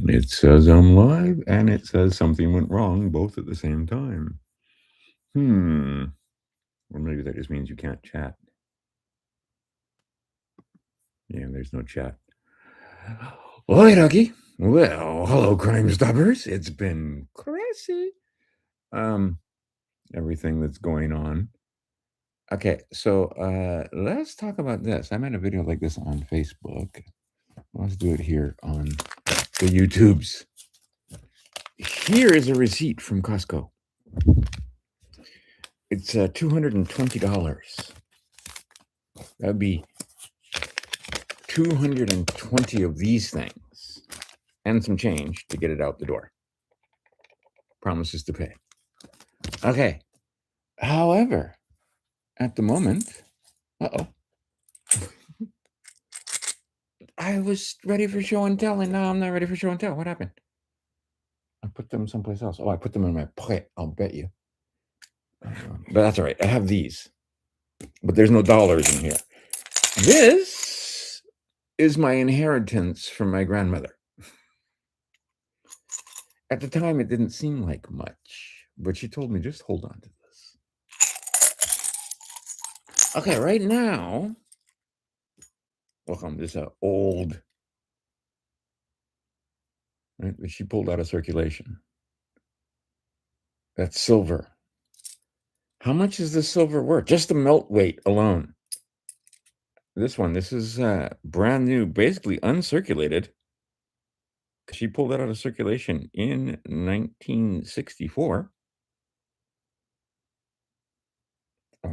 It says I'm live, and it says something went wrong both at the same time. Or maybe that just means you can't chat. Yeah, there's no chat. Oi, Ducky. Well, hello, Crime Stoppers. It's been crazy. Everything that's going on. Okay, so let's talk about this. I made a video like this on Facebook. Let's do it here on the YouTubes. Here is a receipt from Costco. It's $220. That'd be 220 of these things and some change to get it out the door. Promises to pay. Okay. However, at the moment, I was ready for show and tell, and now I'm not ready for show and tell. What happened? I put them someplace else. Oh, I put them in my pocket, I'll bet you. But that's all right. I have these, but there's no dollars in here. This is my inheritance from my grandmother. At the time, it didn't seem like much, but she told me just hold on to this. Okay, right now, welcome. This is old, right? But she pulled out of circulation. That's silver. How much is this silver worth? Just the melt weight alone. This one, this is brand new, basically uncirculated. She pulled it out of circulation in 1964.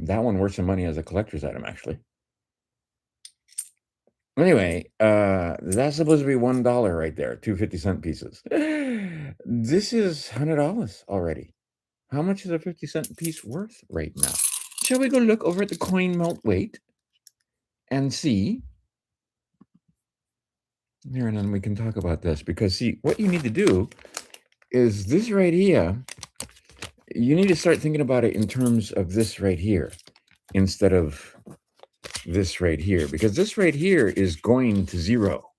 That one worth some money as a collector's item, actually. Anyway, that's supposed to be $1 right there, 2 50-cent pieces. This is $100 already. How much is a 50-cent piece worth right now? Shall we go look over at the coin melt weight and see? Here, and then we can talk about this, because see, what you need to do is this right here. You need to start thinking about it in terms of this right here instead of this right here, because this right here is going to zero.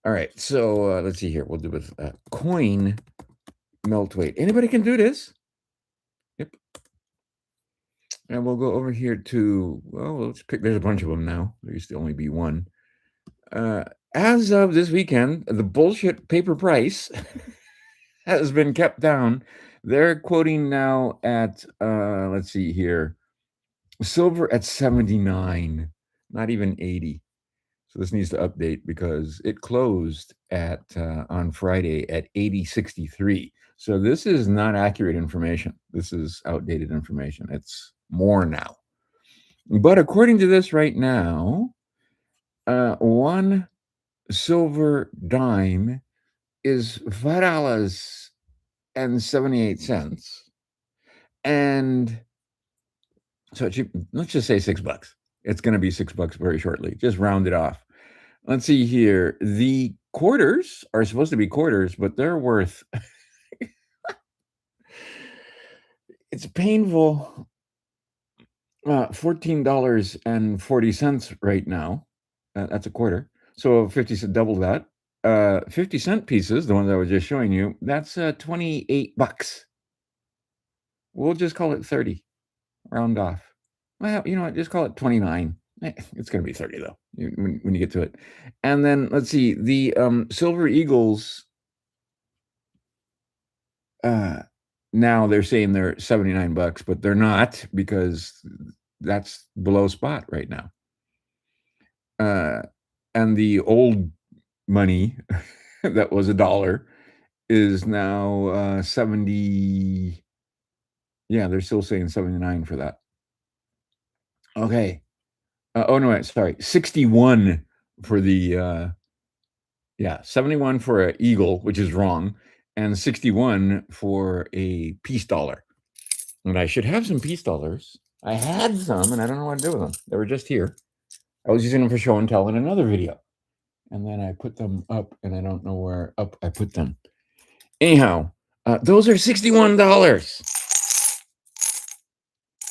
All right, so let's see here. We'll do with coin melt weight. Anybody can do this? Yep. And we'll go over here to, well, let's pick, there's a bunch of them now. There used to only be one. As of this weekend, the bullshit paper price has been kept down. They're quoting now at, let's see here, silver at 79, not even 80. So this needs to update because it closed at on Friday at 80.63. So this is not accurate information. This is outdated information. It's more now. But according to this right now, one silver dime is $5.78. And so let's just say $6. It's going to be $6 very shortly. Just round it off. Let's see here. The quarters are supposed to be quarters, but they're worth. It's painful. $14.40 right now. That's a quarter. So 50 cent, double that. 50-cent pieces, the ones I was just showing you, that's $28. We'll just call it 30. Round off. Well, you know what? Just call it 29. It's going to be 30 though when you get to it. And then let's see, the Silver Eagles. Now they're saying they're $79, but they're not, because that's below spot right now. And the old money that was $1 is now 70. Yeah, they're still saying 79 for that. Okay. Oh no, sorry, 61 for the 71 for an eagle, which is wrong, and 61 for a peace dollar. And I should have some peace dollars. I had some, and I don't know what to do with them. They were just here. I was using them for show and tell in another video, and then I put them up, and I don't know where up I put them. Anyhow, those are $61.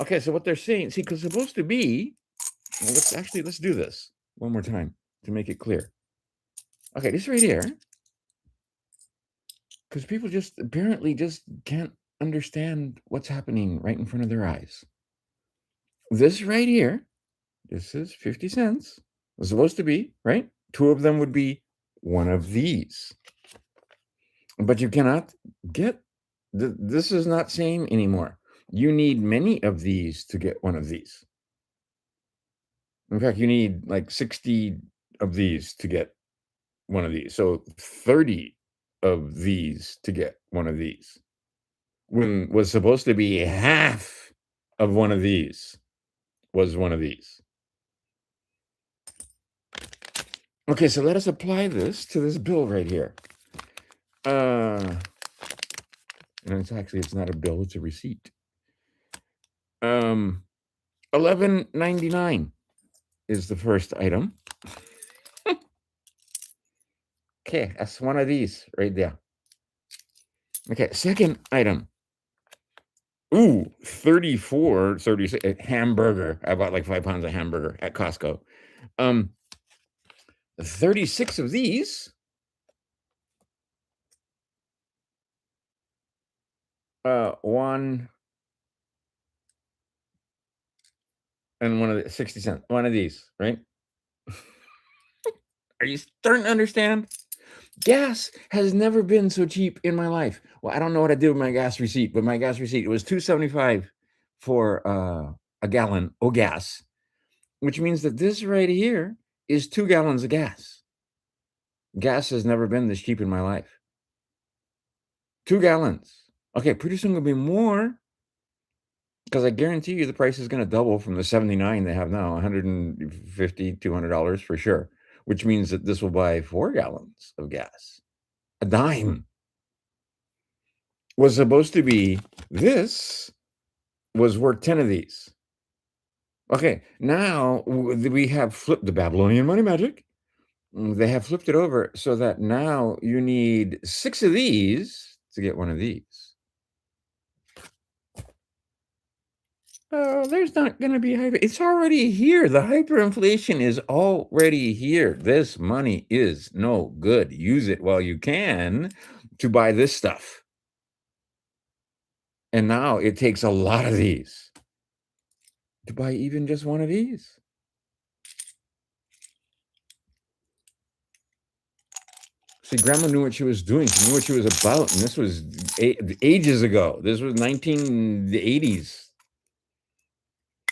Okay, so what they're saying, see, because it's supposed to be. Well, let's do this one more time to make it clear. Okay, this right here, because people just apparently just can't understand what's happening right in front of their eyes. This right here, this is 50 cents. It's supposed to be, right? Two of them would be one of these. But you cannot get this is not same anymore. You need many of these to get one of these. In fact, you need like 60 of these to get one of these. So 30 of these to get one of these. When was supposed to be half of one of these was one of these. Okay, so let us apply this to this bill right here. And it's not a bill, it's a receipt. 11.99 is the first item. Okay, that's one of these right there. Okay, second item. Ooh, 34, 36 hamburger. I bought like 5 pounds of hamburger at Costco. 36 of these. One and one of the 60 cents. One of these, right? Are you starting to understand? Gas has never been so cheap in my life. Well, I don't know what I did with my gas receipt, but my gas receipt, it was $2.75 for a gallon of gas, which means that this right here is 2 gallons of gas. Gas has never been this cheap in my life. 2 gallons. Okay, pretty soon it'll be more because I guarantee you the price is going to double from the 79 they have now, $150, $200 for sure, which means that this will buy 4 gallons of gas. A dime. Was supposed to be this was worth 10 of these. Okay, now we have flipped the Babylonian money magic. They have flipped it over so that now you need 6 of these to get one of these. Oh, there's not going to be hyper. It's already here. The hyperinflation is already here. This money is no good. Use it while you can to buy this stuff. And now it takes a lot of these to buy even just one of these. See, Grandma knew what she was doing. She knew what she was about, and this was ages ago. This was 1980s.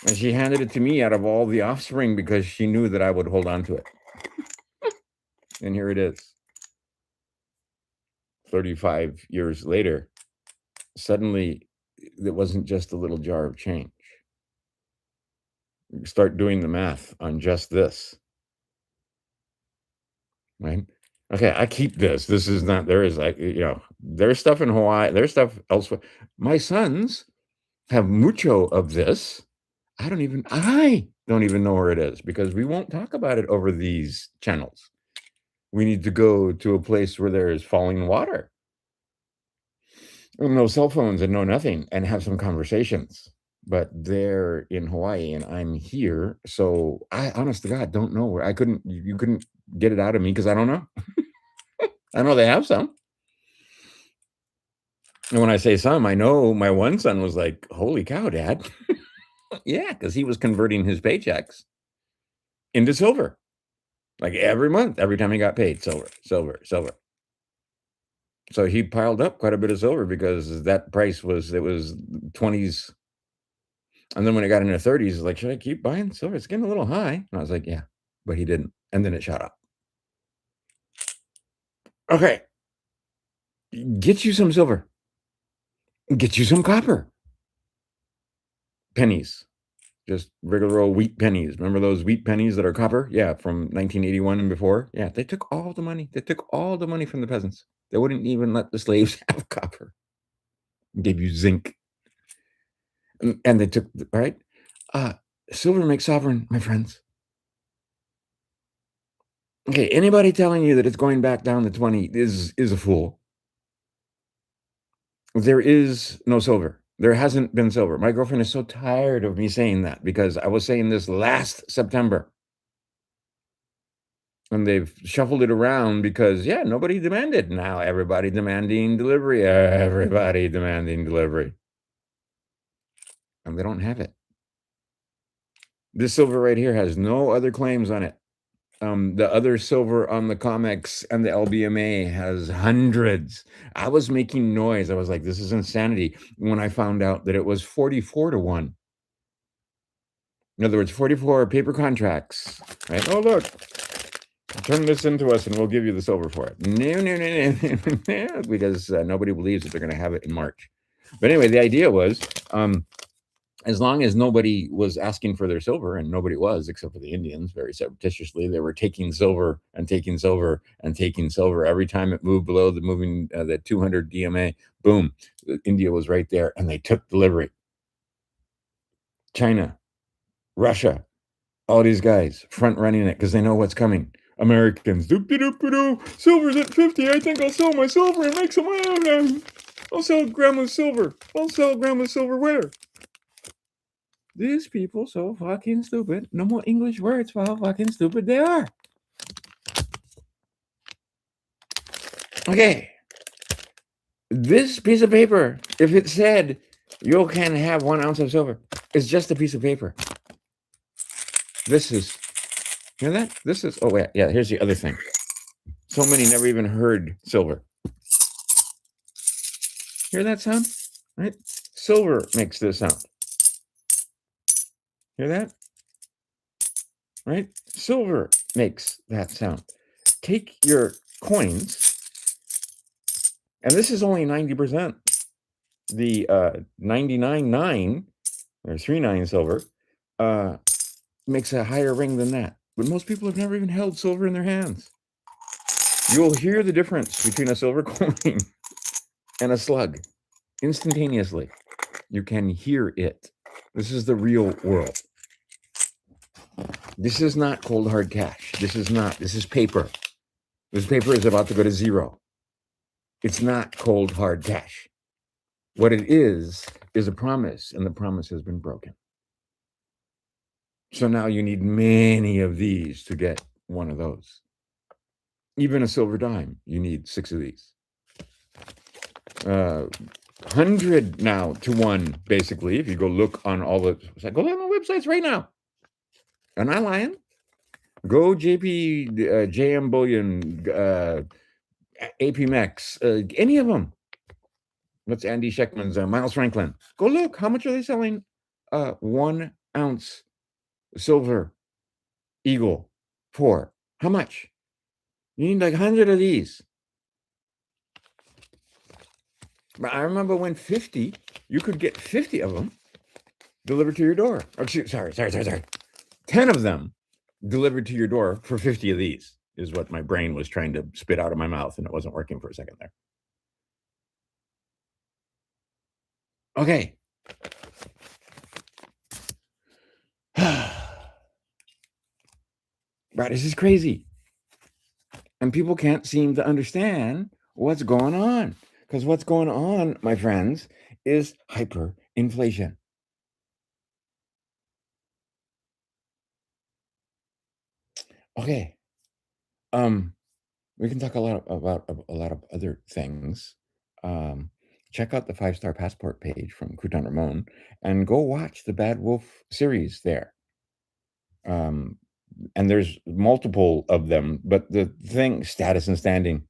And she handed it to me out of all the offspring because she knew that I would hold on to it. And here it is. 35 years later, suddenly it wasn't just a little jar of change. Start doing the math on just this. Right? Okay, I keep this. This is not, there is like, there's stuff in Hawaii, there's stuff elsewhere. My sons have mucho of this. I don't even know where it is because we won't talk about it over these channels. We need to go to a place where there is falling water, no cell phones and no nothing, and have some conversations. But they're in Hawaii and I'm here, so I, honest to God, don't know where. You couldn't get it out of me because I don't know. I know they have some. And when I say some, I know my one son was like, "Holy cow, Dad!" Yeah, because he was converting his paychecks into silver. Like every month, every time he got paid, silver, silver, silver. So he piled up quite a bit of silver because that price was 20s. And then when it got into 30s, he's like, should I keep buying silver? It's getting a little high. And I was like, yeah, but he didn't. And then it shot up. Okay. Get you some silver. Get you some copper. Pennies. Just regular old wheat pennies. Remember those wheat pennies that are copper? Yeah, from 1981 and before. Yeah, they took all the money. They took all the money from the peasants. They wouldn't even let the slaves have copper. Gave you zinc. And they took, right? Silver makes sovereign, my friends. Okay, anybody telling you that it's going back down to 20 is a fool. There is no silver. There hasn't been silver. My girlfriend is so tired of me saying that because I was saying this last September. And they've shuffled it around because, yeah, nobody demanded. Now everybody demanding delivery. Everybody demanding delivery. And they don't have it. This silver right here has no other claims on it. The other silver on the comics and the LBMA has hundreds. I was making noise. I was like, this is insanity when I found out that it was 44 to 1. In other words, 44 paper contracts, right? Oh, look, turn this into us and we'll give you the silver for it. No, because nobody believes that they're going to have it in March. But anyway, the idea was as long as nobody was asking for their silver, and nobody was except for the Indians, very surreptitiously, they were taking silver and taking silver and taking silver. Every time it moved below the 200 DMA, boom, India was right there and they took delivery. China, Russia, all these guys front running it because they know what's coming. Americans, silver's at 50. I think I'll sell my silver and make some money. I'll sell grandma's silver. I'll sell grandma's silverware. These people so fucking stupid. No more English words for how fucking stupid they are. Okay. This piece of paper, if it said you can have 1 ounce of silver, it's just a piece of paper. This is, hear that? This is, oh, yeah, here's the other thing. So many never even heard silver. Hear that sound? Right? Silver makes this sound. Hear that? Right? Silver makes that sound. Take your coins, and this is only 90%. The 99.9 or 39 silver makes a higher ring than that. But most people have never even held silver in their hands. You'll hear the difference between a silver coin and a slug instantaneously. You can hear it. This is the real world. This is not cold hard cash. This is paper. This paper is about to go to zero. It's not cold hard cash. What it is a promise, and the promise has been broken. So now you need many of these to get one of those. Even a silver dime, you need 6 of these. 100 now to 1, basically, if you go look on all the, go on the websites right now. Am I lying? Go JM Bullion, APMEX, any of them. What's Andy Scheckman's, Miles Franklin? Go look. How much are they selling? 1 ounce silver eagle for? How much? You need like 100 of these. But I remember when 50, you could get 50 of them delivered to your door. Oh, sorry. 10 of them delivered to your door for 50 of these is what my brain was trying to spit out of my mouth, and it wasn't working for a second there. Okay. Right, this is crazy. And people can't seem to understand what's going on. Because what's going on, my friends, is hyperinflation. Okay. We can talk about a lot of other things. Check out the 5-star passport page from Crouton Ramon and go watch the Bad Wolf series there. And there's multiple of them, but the thing, status and standing,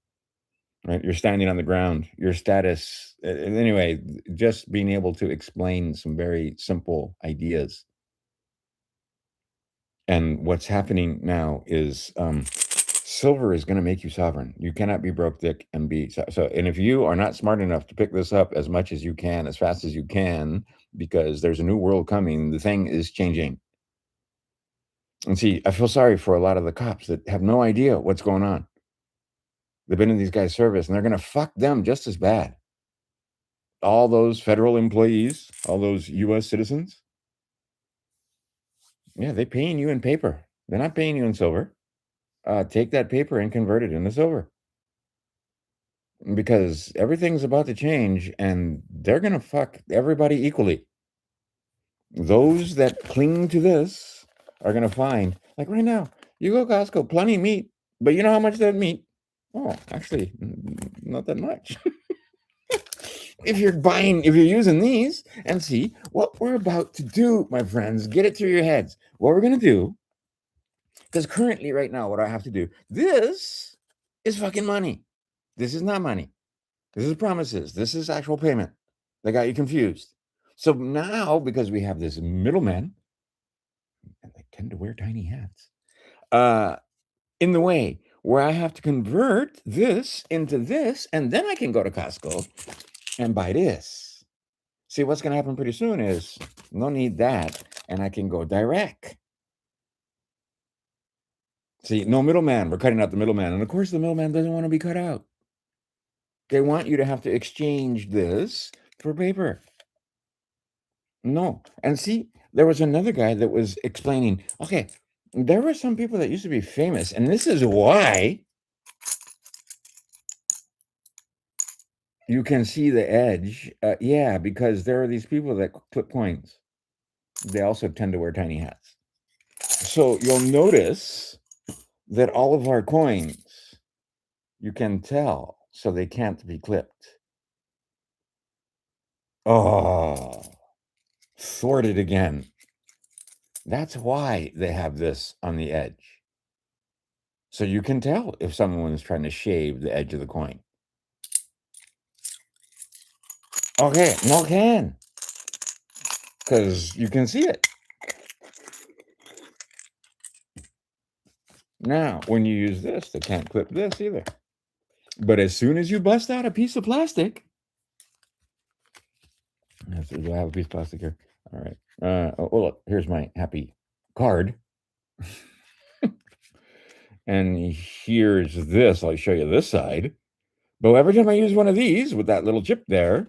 right? You're standing on the ground, your status. Anyway, just being able to explain some very simple ideas. And what's happening now is silver is going to make you sovereign. You cannot be broke, Dick, and be so. And if you are not smart enough to pick this up as much as you can, as fast as you can, because there's a new world coming, the thing is changing. And see, I feel sorry for a lot of the cops that have no idea what's going on. They've been in these guys' service, and they're going to fuck them just as bad. All those federal employees, all those U.S. citizens, yeah, they're paying you in paper. They're not paying you in silver. Take that paper and convert it into silver. Because everything's about to change, and they're going to fuck everybody equally. Those that cling to this are going to find, like right now, you go Costco, plenty of meat. But you know how much that meat? Oh, actually, not that much. If you're using these, and see what we're about to do, my friends, get it through your heads. What we're gonna do, because currently, right now, what I have to do, this is fucking money. This is not money. This is promises. This is actual payment. They got you confused. So now, because we have this middleman, and they tend to wear tiny hats, uh, in the way where I have to convert this into this, and then I can go to Costco and buy this. See, what's going to happen pretty soon is no need that, and I can go direct. See, no middleman. We're cutting out the middleman. And of course, the middleman doesn't want to be cut out. They want you to have to exchange this for paper. No. And see, there was another guy that was explaining, okay, there were some people that used to be famous, and this is why you can see the edge. Yeah, because there are these people that clip coins. They also tend to wear tiny hats. So you'll notice that all of our coins, you can tell, so they can't be clipped. Oh, sorted again. That's why they have this on the edge. So you can tell if someone is trying to shave the edge of the coin. Okay, no can. Because you can see it. Now, when you use this, they can't clip this either. But as soon as you bust out a piece of plastic, do I have a piece of plastic here? All right. Oh, look, here's my happy card. And here's this. I'll show you this side. But every time I use one of these with that little chip there,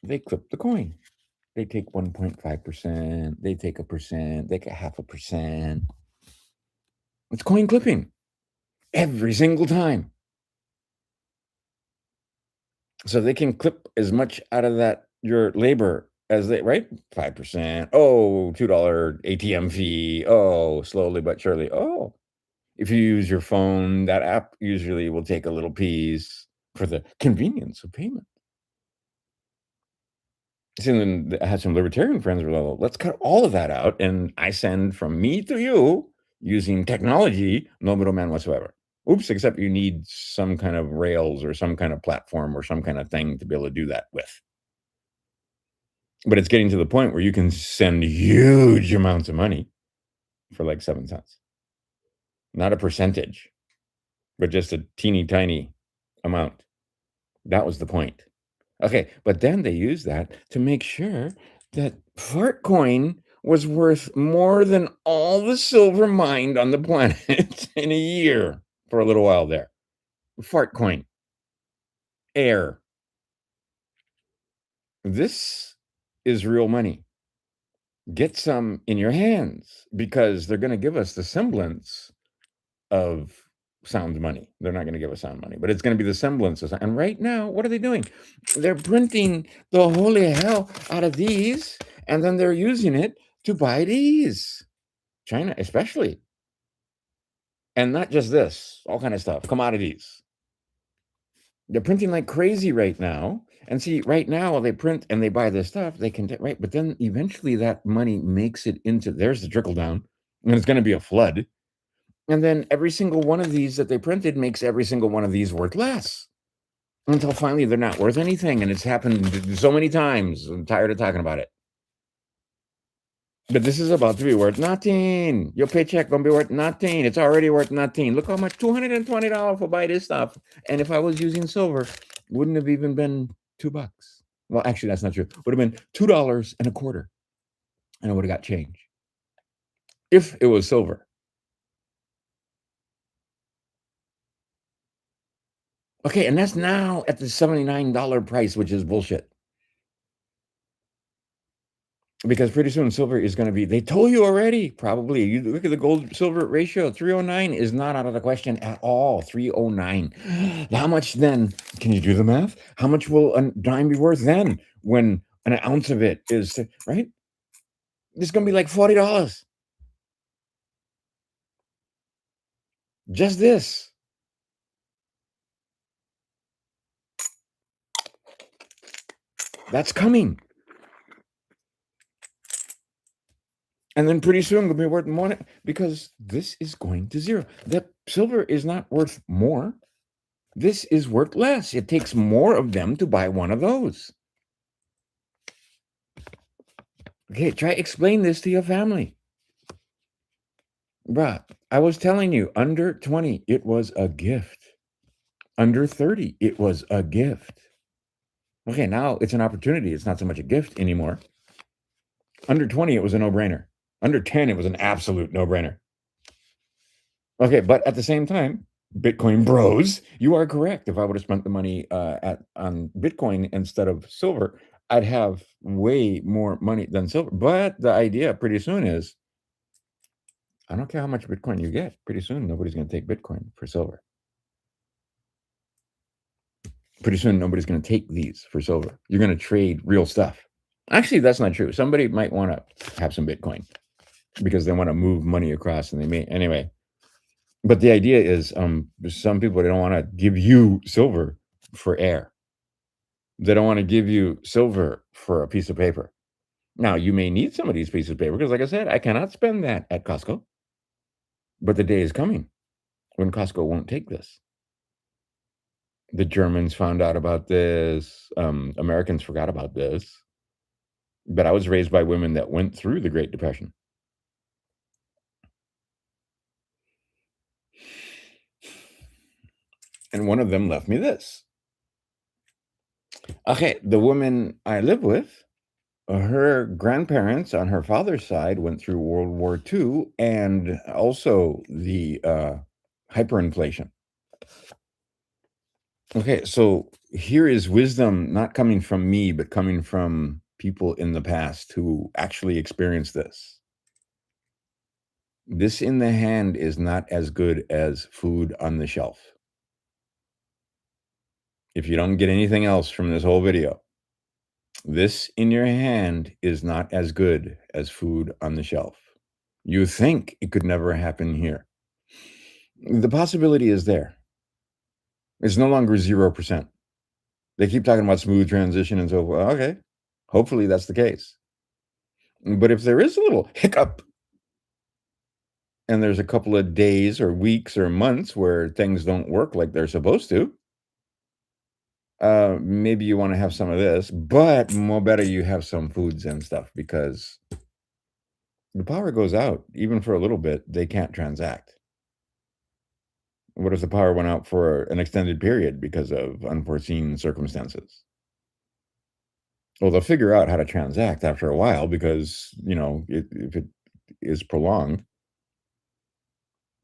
they clip the coin. They take 1.5%. They take 1%. They take 0.5%. It's coin clipping every single time. So they can clip as much out of that your labor as they, right? 5%. Oh, $2 ATM fee. Oh, slowly but surely. Oh, if you use your phone, that app usually will take a little piece for the convenience of payment. See, then I had some libertarian friends who were like, let's cut all of that out. And I send from me to you using technology, no middleman whatsoever. Oops, except you need some kind of rails or some kind of platform or some kind of thing to be able to do that with. But it's getting to the point where you can send huge amounts of money for like 7 cents. Not a percentage, but just a teeny tiny amount. That was the point. Okay, but then they used that to make sure that Fartcoin was worth more than all the silver mined on the planet in a year for a little while there. Fartcoin, air. This is real money. Get some in your hands because they're going to give us the semblance of sound money. They're not going to give us sound money, but it's going to be the semblance of sound. And right now, what are they doing? They're printing the holy hell out of these, and then they're using it to buy these. China, especially. And not just this, all kind of stuff, commodities. They're printing like crazy right now. And see, right now they print and they buy this stuff, they can, right? But then eventually that money makes it into, there's the trickle down, and it's going to be a flood. And then every single one of these that they printed makes every single one of these worth less until finally they're not worth anything. And it's happened so many times. I'm tired of talking about it. But this is about to be worth nothing. Your paycheck gonna be worth nothing. It's already worth nothing. Look how much, $220 for buy this stuff. And if I was using silver, wouldn't have even been $2. Well, actually, that's not true. Would have been $2.25. And I would have got change if it was silver. Okay, and that's now at the $79 price, which is bullshit. Because pretty soon silver is going to be, they told you already, probably. You look at the gold silver ratio, 309 is not out of the question at all. 309. How much then? Can you do the math? How much will a dime be worth then when an ounce of it is, right? It's going to be like $40. Just this. That's coming. And then pretty soon it'll be worth more because this is going to zero. The silver is not worth more. This is worth less. It takes more of them to buy one of those. Okay, try explain this to your family. Bruh, I was telling you, under 20, it was a gift. Under 30, it was a gift. Okay, now it's an opportunity. It's not so much a gift anymore. Under 20, it was a no-brainer. Under 10, it was an absolute no-brainer. Okay, but at the same time, Bitcoin bros, you are correct. If I would have spent the money on Bitcoin instead of silver, I'd have way more money than silver. But the idea pretty soon is, I don't care how much Bitcoin you get. Pretty soon, nobody's going to take Bitcoin for silver. Pretty soon, nobody's going to take these for silver. You're going to trade real stuff. Actually, that's not true. Somebody might want to have some Bitcoin because they want to move money across, and they may anyway. But the idea is, some people, they don't want to give you silver for air. They don't want to give you silver for a piece of paper. Now, you may need some of these pieces of paper because, like I said, I cannot spend that at Costco. But the day is coming when Costco won't take this. The Germans found out about this. Americans forgot about this. But I was raised by women that went through the Great Depression. And one of them left me this. Okay, the woman I live with, her grandparents on her father's side went through World War II and also the hyperinflation. Okay, so here is wisdom not coming from me, but coming from people in the past who actually experienced this. This in the hand is not as good as food on the shelf. If you don't get anything else from this whole video, this in your hand is not as good as food on the shelf. You think it could never happen here. The possibility is there. It's no longer 0%. They keep talking about smooth transition and so forth. Okay, hopefully that's the case. But if there is a little hiccup and there's a couple of days or weeks or months where things don't work like they're supposed to, maybe you want to have some of this, but more better you have some foods and stuff because the power goes out. Even for a little bit, they can't transact. What if the power went out for an extended period because of unforeseen circumstances? Well, they'll figure out how to transact after a while because, if it is prolonged.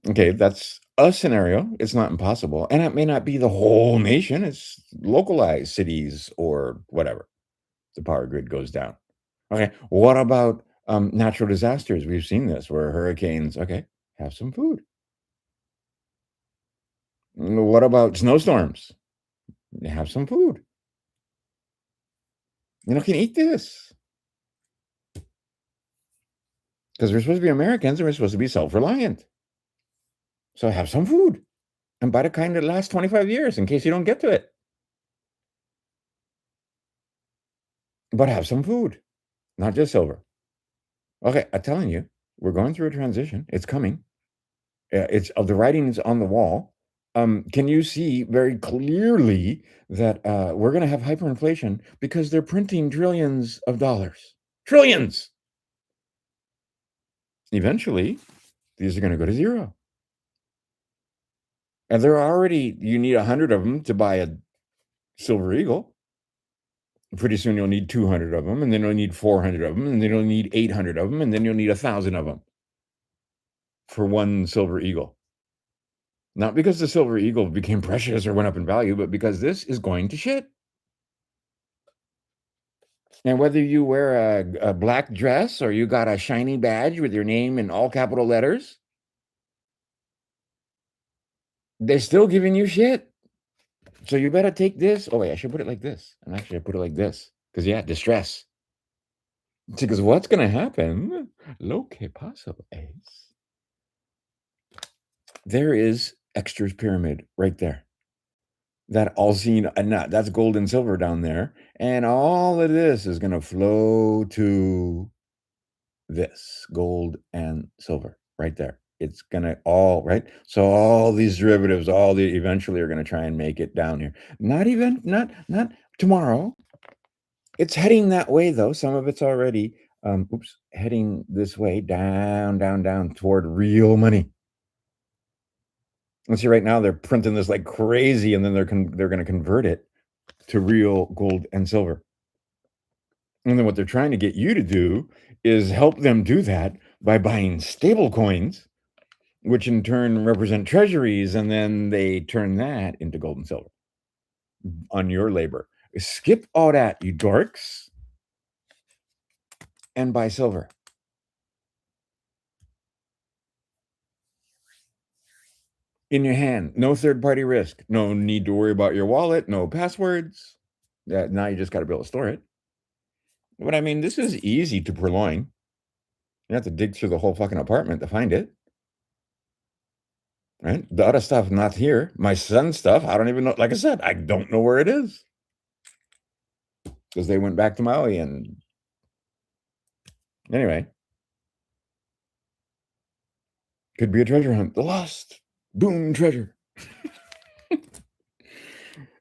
Okay, that's a scenario. It's not impossible. And it may not be the whole nation. It's localized cities or whatever. The power grid goes down. Okay, what about natural disasters? We've seen this where hurricanes, okay, have some food. What about snowstorms? Have some food. Can eat this. Because we're supposed to be Americans and we're supposed to be self-reliant. So have some food. And buy the kind that lasts 25 years in case you don't get to it. But have some food, not just silver. Okay, I'm telling you, we're going through a transition. It's coming. It's the writing is on the wall. Can you see very clearly that we're going to have hyperinflation because they're printing trillions of dollars? Trillions! Eventually, these are going to go to zero. And you need 100 of them to buy a silver eagle. Pretty soon you'll need 200 of them, and then you'll need 400 of them, and then you'll need 800 of them, and then you'll need 1,000 of them for one silver eagle. Not because the silver eagle became precious or went up in value, but because this is going to shit. And whether you wear a black dress or you got a shiny badge with your name in all capital letters, they're still giving you shit. So you better take this. Oh, wait, I should put it like this. And actually, I put it like this. Because, yeah, distress. Because what's going to happen? Lo que paso es. There is Exeter's pyramid right there. That all seen and that's gold and silver down there, and all of this is gonna flow to this gold and silver right there. It's gonna all right. So all these derivatives, all the eventually are gonna try and make it down here. Not tomorrow. It's heading that way though. Some of it's already heading this way, down, down, down toward real money. And see, right now they're printing this like crazy, and then they're gonna convert it to real gold and silver. And then what they're trying to get you to do is help them do that by buying stable coins, which in turn represent treasuries, and then they turn that into gold and silver on your labor. Skip all that, you dorks, and buy silver. In your hand, no third party risk, no need to worry about your wallet, no passwords. Now you just got to be able to store it. But I mean, this is easy to purloin. You have to dig through the whole fucking apartment to find it. Right? The other stuff not here. My son's stuff, I don't even know. Like I said, I don't know where it is because they went back to Maui. And anyway, could be a treasure hunt. The lost boom treasure.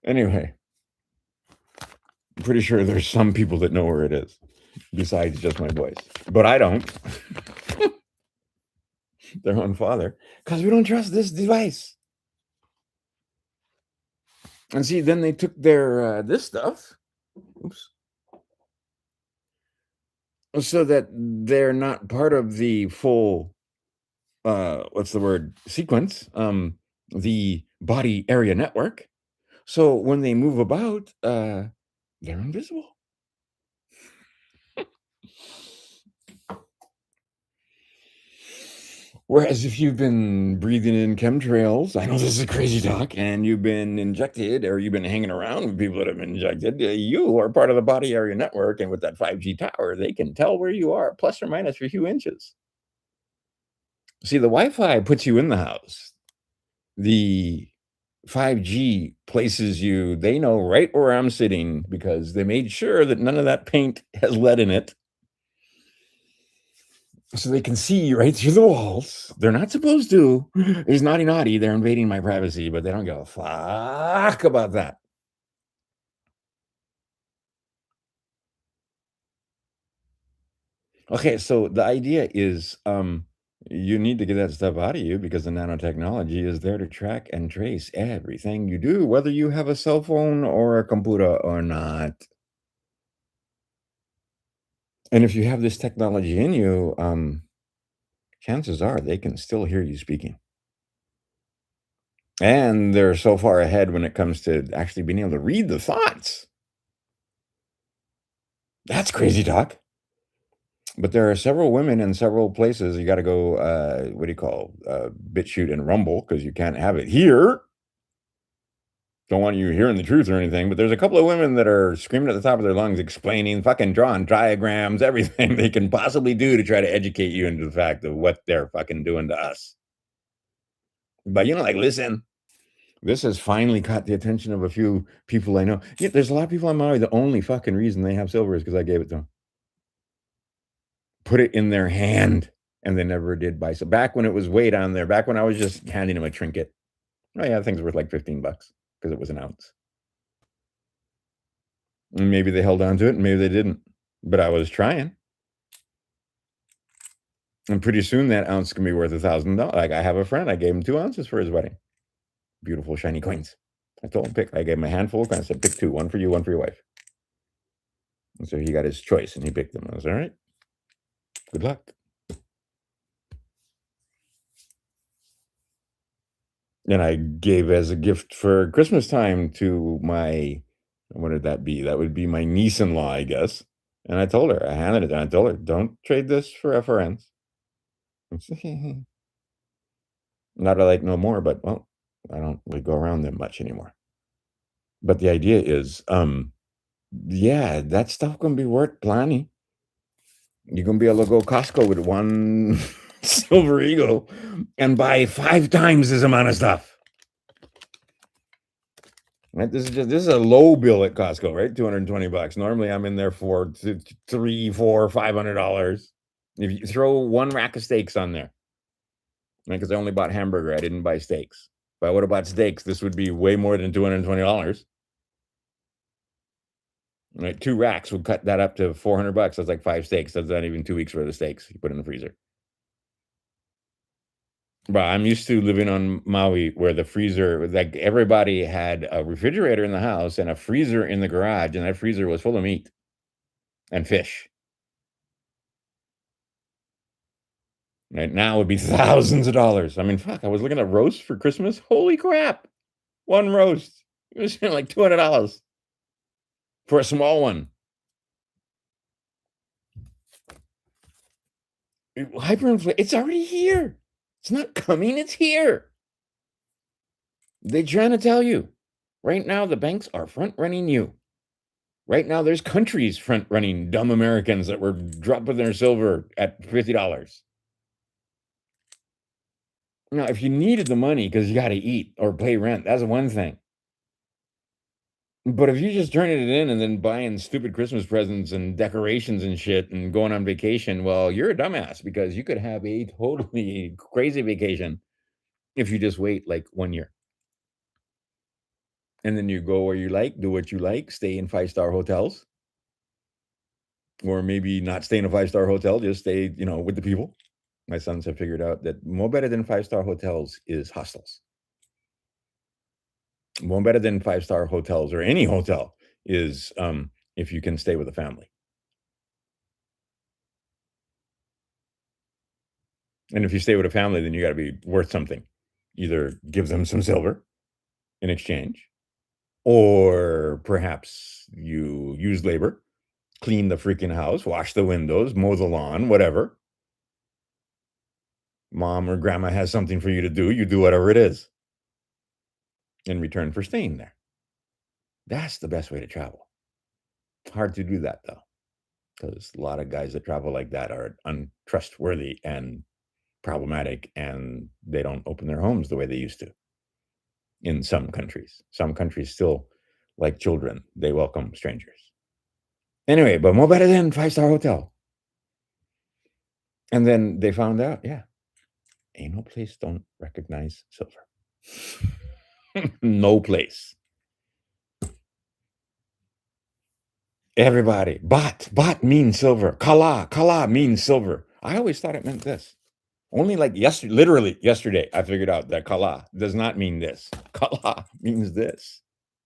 Anyway, I'm pretty sure there's some people that know where it is besides just my boys, but I don't. Their own father, because we don't trust this device. And see, then they took their this stuff, oops, so that they're not part of the full what's the word, sequence, the body area network. So when they move about, they're invisible. Whereas if you've been breathing in chemtrails, I know this is crazy talk, and you've been injected or you've been hanging around with people that have been injected, you are part of the body area network. And with that 5G tower, they can tell where you are, plus or minus a few inches. See, the Wi-Fi puts you in the house. The 5G places you, they know right where I'm sitting because they made sure that none of that paint has lead in it. So they can see right through the walls. They're not supposed to. It's naughty, naughty. They're invading my privacy, but they don't give a fuck about that. Okay, so the idea is you need to get that stuff out of you because the nanotechnology is there to track and trace everything you do, whether you have a cell phone or a computer or not. And if you have this technology in you, chances are they can still hear you speaking. And they're so far ahead when it comes to actually being able to read the thoughts. That's crazy talk. But there are several women in several places. You got to go, what do you call, BitChute and Rumble because you can't have it here. Don't want you hearing the truth or anything, but there's a couple of women that are screaming at the top of their lungs, explaining, fucking drawing diagrams, everything they can possibly do to try to educate you into the fact of what they're fucking doing to us. But like, listen, this has finally caught the attention of a few people I know. Yeah, there's a lot of people on Maui. The only fucking reason they have silver is because I gave it to them. Put it in their hand, and they never did buy. So back when it was weight on there, back when I was just handing them a trinket, oh yeah, things worth like $15 because it was an ounce. And maybe they held on to it, and maybe they didn't. But I was trying. And pretty soon that ounce can be worth $1,000. Like I have a friend, I gave him 2 ounces for his wedding. Beautiful shiny coins. I told him pick. I gave him a handful of coins. I said pick 2, one for you, one for your wife. And so he got his choice, and he picked them. I was all right. Good luck. And I gave as a gift for Christmas time to my, what did that be? That would be my niece-in-law, I guess. And I told her, I handed it, and I told her, don't trade this for FRNs. Not I like no more, but well, I don't really go around them much anymore. But the idea is, yeah, that stuff gonna be worth plenty. You're gonna be able to go Costco with one Silver Eagle and buy 5 times this amount of stuff. Right? This is a low bill at Costco, right? $220. Normally I'm in there for three, four, $500. If you throw one rack of steaks on there, right? Because I only bought hamburger, I didn't buy steaks. If I would have bought steaks, this would be way more than $220. Right? 2 racks would cut that up to $400. That's like 5 steaks. That's not even 2 weeks worth of steaks you put in the freezer. But I'm used to living on Maui where the freezer, like everybody had a refrigerator in the house and a freezer in the garage, and that freezer was full of meat and fish. Right now it would be thousands of dollars. I mean, fuck, I was looking at roast for Christmas. Holy crap. One roast. It was like $200 for a small one. Hyperinflation. It's already here. It's not coming, it's here. They're trying to tell you. Right now, the banks are front running you. Right now, there's countries front running dumb Americans that were dropping their silver at $50. Now, if you needed the money because you got to eat or pay rent, that's one thing. But if you just turning it in and then buying stupid Christmas presents and decorations and shit and going on vacation, well, you're a dumbass because you could have a totally crazy vacation if you just wait like 1 year. And then you go where you like, do what you like, stay in 5-star hotels, or maybe not stay in a 5-star hotel, just stay, with the people. My sons have figured out that more better than 5-star hotels is hostels. More better than 5-star hotels or any hotel is if you can stay with a family. And if you stay with a family, then you got to be worth something. Either give them some silver in exchange, or perhaps you use labor, clean the freaking house, wash the windows, mow the lawn, whatever. Mom or grandma has something for you to do. You do whatever it is in return for staying there. That's the best way to travel. Hard to do that, though, because a lot of guys that travel like that are untrustworthy and problematic, and they don't open their homes the way they used to. In some countries still, like children, they welcome strangers. Anyway, but more better than 5-star hotel. And then they found out, yeah, ain't no place don't recognize silver. No place. Everybody. Bat means silver. Kala means silver. I always thought it meant this. Only like literally yesterday, I figured out that kala does not mean this. Kala means this.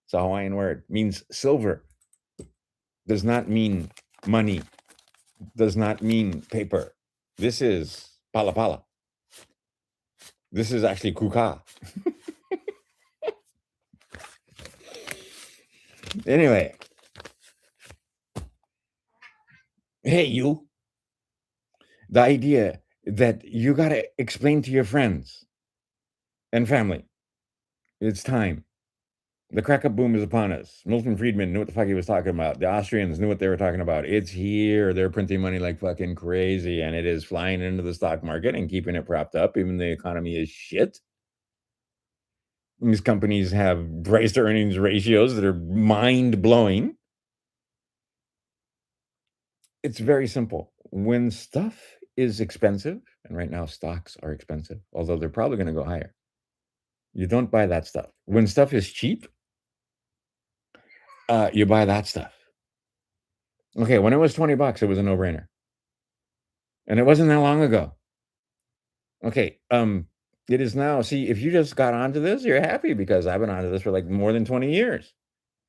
It's a Hawaiian word. Means silver. Does not mean money. Does not mean paper. This is pala. This is actually kuka. Anyway. Hey, you. The idea that you got to explain to your friends and family, it's time. The crack-up boom is upon us. Milton Friedman knew what the fuck he was talking about. The Austrians knew what they were talking about. It's here. They're printing money like fucking crazy, and it is flying into the stock market and keeping it propped up, even the economy is shit. These companies have price to earnings ratios that are mind-blowing. It's very simple. When stuff is expensive, and right now stocks are expensive, although they're probably going to go higher, you don't buy that stuff. When stuff is cheap, you buy that stuff. Okay, when it was $20, it was a no-brainer. And it wasn't that long ago. Okay, it is now. See, if you just got onto this, you're happy because I've been onto this for like more than 20 years.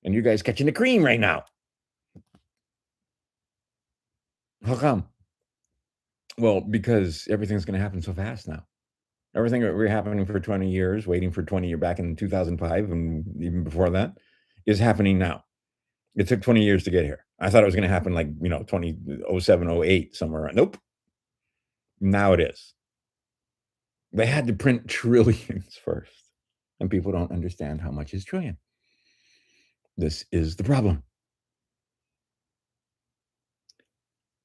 And you guys catching the cream right now. How come? Well, because everything's going to happen so fast now. Everything that we're happening for 20 years, waiting for 20 years back in 2005 and even before that, is happening now. It took 20 years to get here. I thought it was going to happen like, 2007, 08, somewhere around. Nope. Now it is. They had to print trillions first, and people don't understand how much is trillion. This is the problem.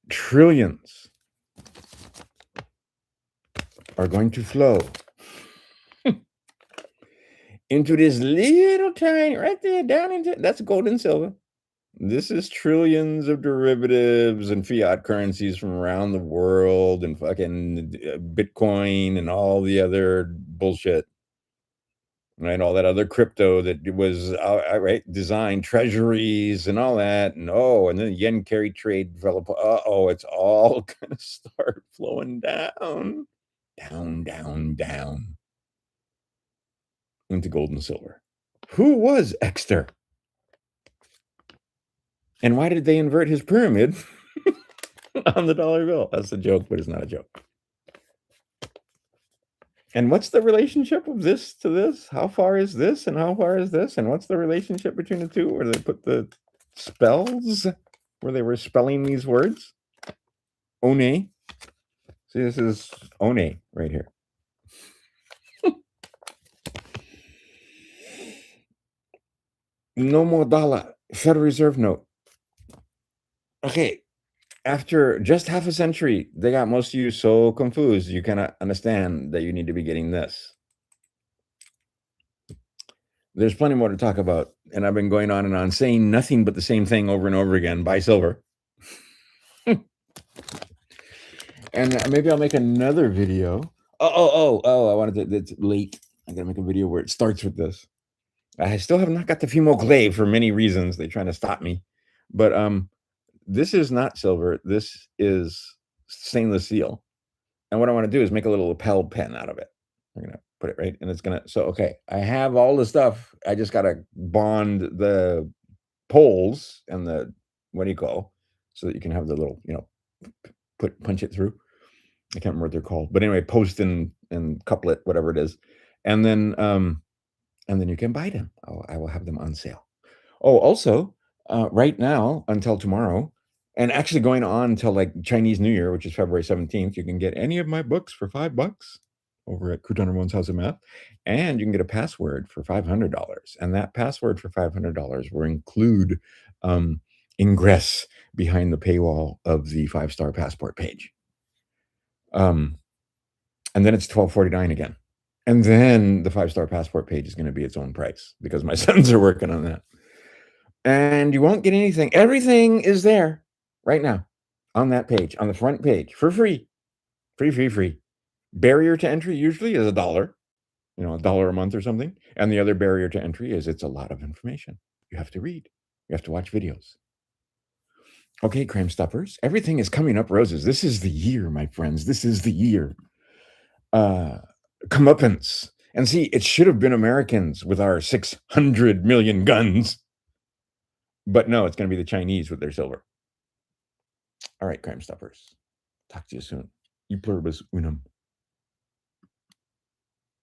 Trillions. are going to flow into this little tiny, right there, down into that's gold and silver. This is trillions of derivatives and fiat currencies from around the world and fucking Bitcoin and all the other bullshit. Right, all that other crypto that was right designed treasuries and all that, and and then the yen carry trade fell apart. It's all gonna start flowing down, down, down, down into gold and silver. Who was Exter? And why did they invert his pyramid on the dollar bill? That's a joke, but it's not a joke. And what's the relationship of this to this? How far is this and how far is this? And what's the relationship between the two where they put the spells where they were spelling these words? One. See, this is one right here. No more dollar. Federal Reserve note. Okay. After just half a century, they got most of you so confused you cannot understand that you need to be getting this. There's plenty more to talk about, and I've been going on and on saying nothing but the same thing over and over again. Buy silver. And maybe I'll make another video. I wanted to, it's late. I gotta make a video where it starts with this. I still have not got the Fimo clay for many reasons. They're trying to stop me. But this is not silver. This is stainless steel. And what I want to do is make a little lapel pen out of it. I'm gonna put it right, and it's gonna. So okay, I have all the stuff. I just gotta bond the poles and the what do you call, so that you can have the little punch it through. I can't remember what they're called, but anyway, post and couplet, whatever it is, and then you can buy them. I will have them on sale. Oh, also, right now until tomorrow, and actually going on until like Chinese New Year, which is February 17th, you can get any of my books for $5 over at Crouton Ramon's House of Math, and you can get a password for $500. And that password for $500 will include ingress behind the paywall of the 5-star passport page. And then it's $12.49 again. And then the 5-star passport page is going to be its own price because my sons are working on that. And you won't get anything. Everything is there right now on that page, on the front page for free. Free. Barrier to entry usually is $1, $1 a month or something. And the other barrier to entry is it's a lot of information. You have to read. You have to watch videos. Okay, Crime Stoppers, everything is coming up roses. This is the year, my friends. This is the year. Comeuppance. And see, it should have been Americans with our 600 million guns. But no, it's going to be the Chinese with their silver. All right, Crime Stoppers. Talk to you soon. E pluribus unum.